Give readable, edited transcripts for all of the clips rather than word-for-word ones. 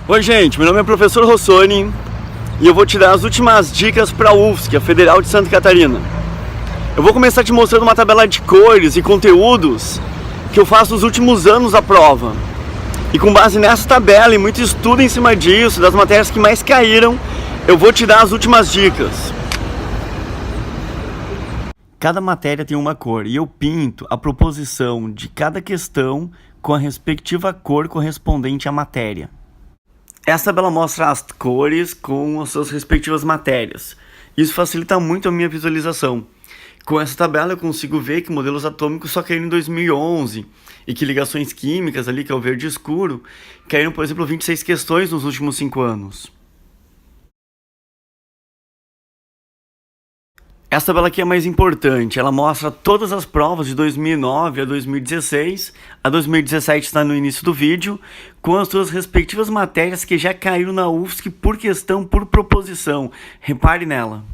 Oi gente, meu nome é professor Rossoni e eu vou te dar as últimas dicas para a UFSC, a Federal de Santa Catarina. Eu vou começar te mostrando uma tabela de cores e conteúdos que eu faço nos últimos anos da prova. E com base nessa tabela e muito estudo em cima disso, das matérias que mais caíram, eu vou te dar as últimas dicas. Cada matéria tem uma cor e eu pinto a proposição de cada questão com a respectiva cor correspondente à matéria. Essa tabela mostra as cores com as suas respectivas matérias. Isso facilita muito a minha visualização. Com essa tabela eu consigo ver que modelos atômicos só caíram em 2011 e que ligações químicas, ali que é o verde escuro, caíram, por exemplo, 26 questões nos últimos 5 anos. Essa tabela aqui é mais importante, ela mostra todas as provas de 2009 a 2016, a 2017 está no início do vídeo, com as suas respectivas matérias que já caíram na UFSC por questão, por proposição. Repare nela.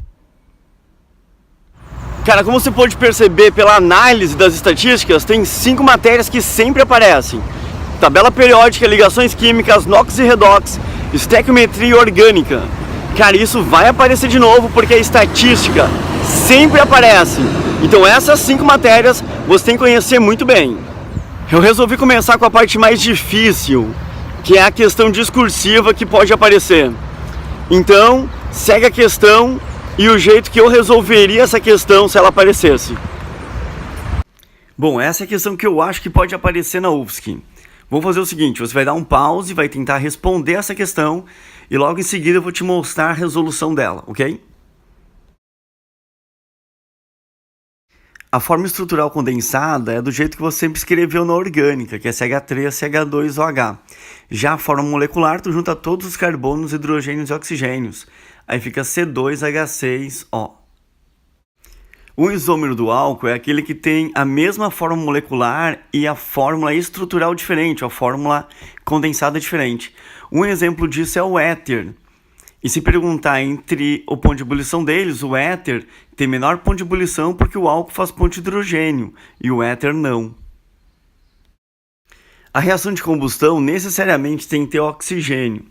Cara, como você pode perceber pela análise das estatísticas, tem 5 matérias que sempre aparecem. Tabela periódica, ligações químicas, NOx e redox, estequiometria orgânica. Cara, isso vai aparecer de novo porque a estatística sempre aparece. Então essas 5 matérias você tem que conhecer muito bem. Eu resolvi começar com a parte mais difícil, que é a questão discursiva que pode aparecer. Então, segue a questão e o jeito que eu resolveria essa questão se ela aparecesse. Bom, essa é a questão que eu acho que pode aparecer na UFSC. Vamos fazer o seguinte, você vai dar um pause, vai tentar responder essa questão e logo em seguida eu vou te mostrar a resolução dela, ok? A forma estrutural condensada é do jeito que você sempre escreveu na orgânica, que é CH3, CH2OH. Já a forma molecular, tu junta todos os carbonos, hidrogênios e oxigênios. Aí fica C2H6O. O isômero do álcool é aquele que tem a mesma forma molecular e a fórmula estrutural diferente, a fórmula condensada diferente. Um exemplo disso é o éter. E se perguntar entre o ponto de ebulição deles, o éter tem menor ponto de ebulição porque o álcool faz ponto de hidrogênio e o éter não. A reação de combustão necessariamente tem que ter oxigênio.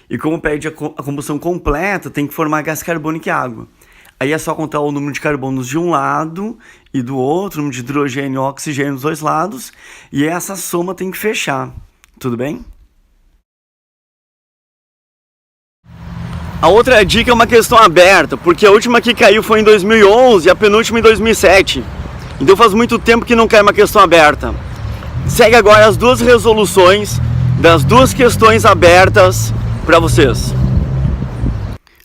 E como pede a combustão completa, tem que formar gás carbônico e água. Aí é só contar o número de carbonos de um lado e do outro, o número de hidrogênio e oxigênio dos dois lados, e essa soma tem que fechar. Tudo bem? A outra dica é uma questão aberta, porque a última que caiu foi em 2011 e a penúltima em 2007. Então faz muito tempo que não cai uma questão aberta. Segue agora as 2 resoluções das 2 questões abertas para vocês.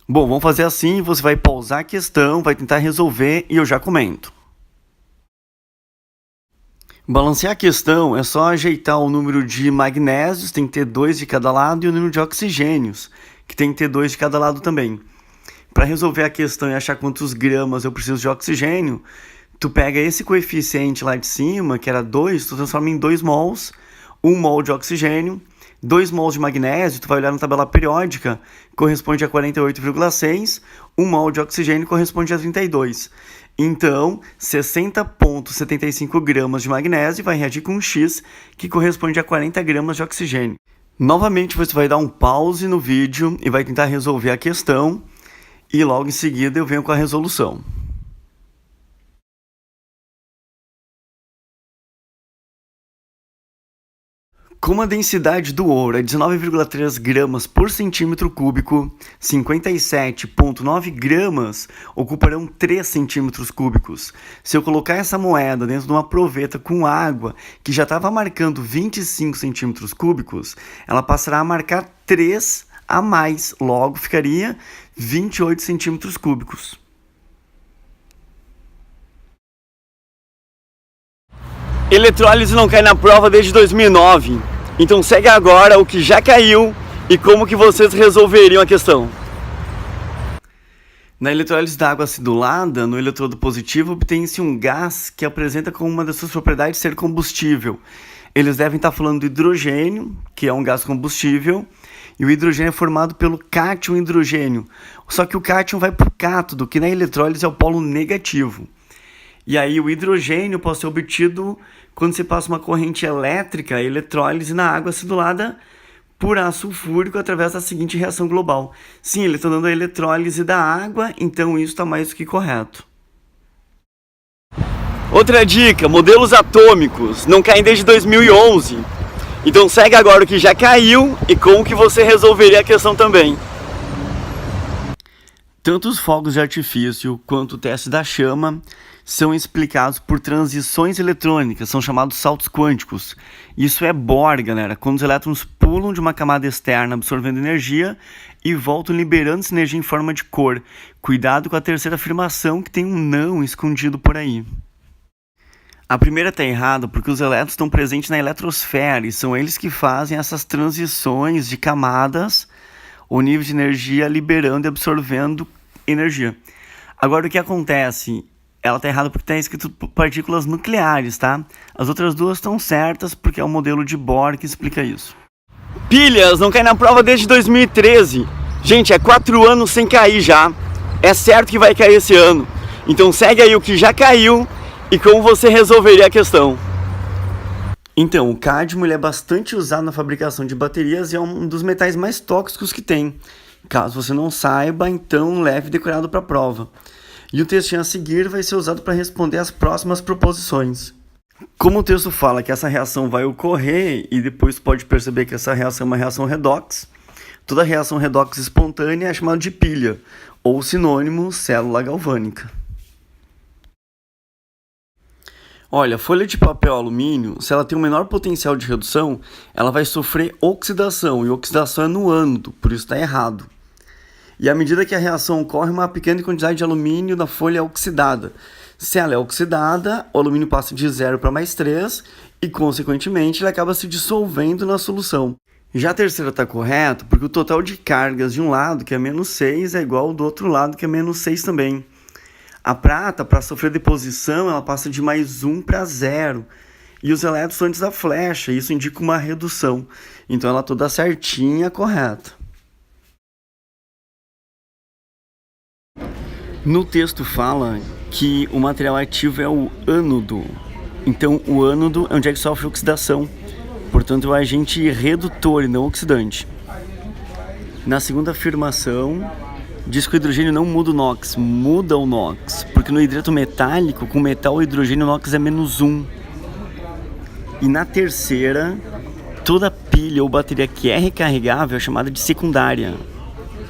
Bom, vamos fazer assim, você vai pausar a questão, vai tentar resolver e eu já comento. Balancear a questão é só ajeitar o número de magnésios, tem que ter 2 de cada lado, e o número de oxigênios, que tem que ter 2 de cada lado também. Para resolver a questão e achar quantos gramas eu preciso de oxigênio, tu pega esse coeficiente lá de cima, que era 2, tu transforma em 2 mols, 1 mol de oxigênio, 2 mols de magnésio, tu vai olhar na tabela periódica, corresponde a 48,6, 1 mol de oxigênio corresponde a 32. Então, 60,75 gramas de magnésio vai reagir com X, que corresponde a 40 gramas de oxigênio. Novamente você vai dar um pause no vídeo e vai tentar resolver a questão e logo em seguida eu venho com a resolução. Como a densidade do ouro é 19,3 gramas por centímetro cúbico, 57,9 gramas ocuparão 3 centímetros cúbicos. Se eu colocar essa moeda dentro de uma proveta com água que já estava marcando 25 centímetros cúbicos, ela passará a marcar 3 a mais, logo ficaria 28 centímetros cúbicos. Eletrólise não cai na prova desde 2009, então segue agora o que já caiu e como que vocês resolveriam a questão. Na eletrólise da água acidulada, no eletrodo positivo, obtém-se um gás que apresenta como uma das suas propriedades ser combustível. Eles devem estar falando do hidrogênio, que é um gás combustível, e o hidrogênio é formado pelo cátion hidrogênio. Só que o cátion vai para o cátodo, que na eletrólise é o polo negativo. E aí o hidrogênio pode ser obtido quando se passa uma corrente elétrica, eletrólise na água acidulada por ácido sulfúrico através da seguinte reação global. Sim, ele está dando a eletrólise da água, então isso está mais do que correto. Outra dica, modelos atômicos não caem desde 2011. Então segue agora o que já caiu e como que você resolveria a questão também. Tanto os fogos de artifício quanto o teste da chama são explicados por transições eletrônicas, são chamados saltos quânticos. Isso é Bohr, galera, quando os elétrons pulam de uma camada externa absorvendo energia e voltam liberando essa energia em forma de cor. Cuidado com a terceira afirmação, que tem um não escondido por aí. A primeira está errada porque os elétrons estão presentes na eletrosfera e são eles que fazem essas transições de camadas ou nível de energia liberando e absorvendo energia. Agora o que acontece? Ela está errada porque está escrito partículas nucleares, tá? As outras duas estão certas porque é o modelo de Bohr que explica isso. Pilhas não cai na prova desde 2013. Gente, é 4 anos sem cair já. É certo que vai cair esse ano. Então segue aí o que já caiu e como você resolveria a questão. Então, o cádmio ele é bastante usado na fabricação de baterias e é um dos metais mais tóxicos que tem. Caso você não saiba, então leve decorado para a prova. E o textinho a seguir vai ser usado para responder as próximas proposições. Como o texto fala que essa reação vai ocorrer e depois pode perceber que essa reação é uma reação redox, toda reação redox espontânea é chamada de pilha, ou sinônimo célula galvânica. Olha, folha de papel alumínio, se ela tem um menor potencial de redução, ela vai sofrer oxidação, e oxidação é no ânodo, por isso está errado. E à medida que a reação ocorre, uma pequena quantidade de alumínio na folha é oxidada. Se ela é oxidada, o alumínio passa de 0 para mais 3 e, consequentemente, ele acaba se dissolvendo na solução. Já a terceira está correta, porque o total de cargas de um lado, que é menos 6, é igual ao do outro lado, que é menos 6 também. A prata, para sofrer deposição, ela passa de mais 1 para 0. E os elétrons estão antes da flecha, isso indica uma redução. Então ela toda certinha, correta. No texto fala que o material ativo é o ânodo. Então o ânodo é onde é que sofre oxidação. Portanto é um agente redutor e não oxidante. Na segunda afirmação, diz que o hidrogênio não muda o NOx, muda o NOx, porque no hidreto metálico, com metal o hidrogênio, o NOx é menos 1. E na terceira, toda pilha ou bateria que é recarregável é chamada de secundária.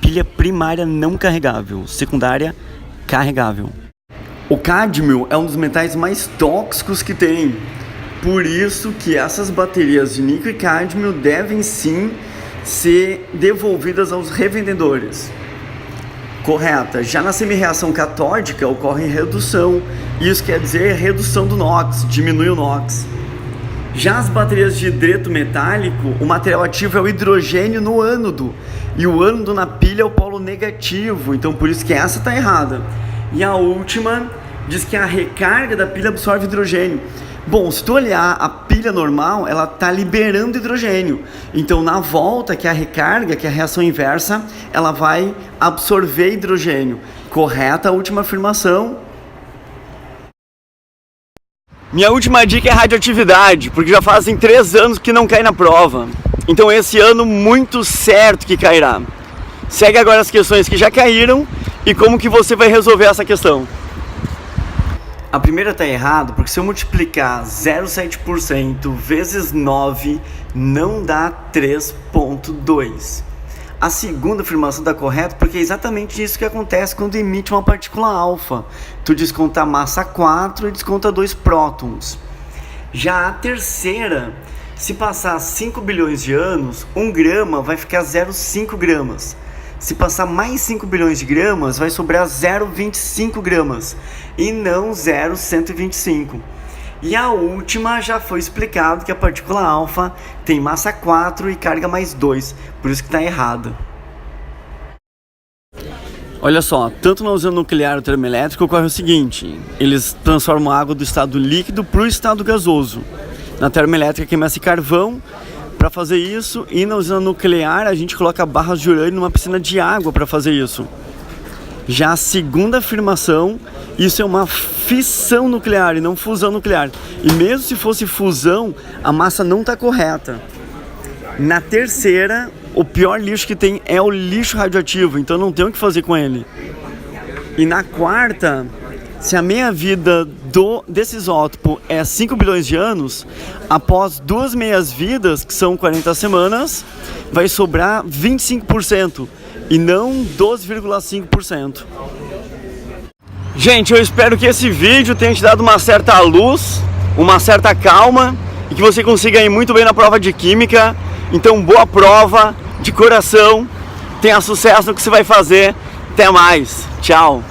Pilha primária não carregável, secundária carregável. O cádmio é um dos metais mais tóxicos que tem, por isso que essas baterias de níquel e cádmio devem sim ser devolvidas aos revendedores. Correta. Já na semi-reação catódica ocorre redução. Isso quer dizer redução do NOx, diminui o NOx. Já as baterias de hidreto metálico, o material ativo é o hidrogênio no ânodo. E o ânodo na pilha é o polo negativo. Então por isso que essa está errada. E a última diz que a recarga da pilha absorve hidrogênio. Bom, se tu olhar a pilha normal, ela está liberando hidrogênio. Então, na volta, que é a recarga, que é a reação inversa, ela vai absorver hidrogênio. Correta a última afirmação. Minha última dica é radioatividade, porque já fazem 3 anos que não cai na prova. Então, esse ano, muito certo que cairá. Segue agora as questões que já caíram e como que você vai resolver essa questão. A primeira está errada porque se eu multiplicar 0,7% vezes 9 não dá 3,2. A segunda afirmação está correta porque é exatamente isso que acontece quando emite uma partícula alfa. Tu desconta a massa 4 e desconta 2 prótons. Já a terceira, se passar 5 bilhões de anos, 1 grama vai ficar 0,5 gramas. Se passar mais 5 bilhões de gramas, vai sobrar 0,25 gramas e não 0,125. E a última já foi explicado que a partícula alfa tem massa 4 e carga mais 2, por isso que está errada. Olha só, tanto na usina nuclear ou termoelétrica ocorre o seguinte, eles transformam a água do estado líquido para o estado gasoso. Na termoelétrica queima-se carvão para fazer isso, e na usina nuclear a gente coloca barras de urânio numa piscina de água para fazer isso. Já a segunda afirmação, isso é uma fissão nuclear e não fusão nuclear. E mesmo se fosse fusão, a massa não está correta. Na terceira, o pior lixo que tem é o lixo radioativo, então não tem o que fazer com ele. E na quarta, se a meia-vida desse isótopo é 5 bilhões de anos, após 2 meias-vidas, que são 40 semanas, vai sobrar 25% e não 12,5%. Gente, eu espero que esse vídeo tenha te dado uma certa luz, uma certa calma e que você consiga ir muito bem na prova de Química. Então, boa prova, de coração, tenha sucesso no que você vai fazer. Até mais, tchau!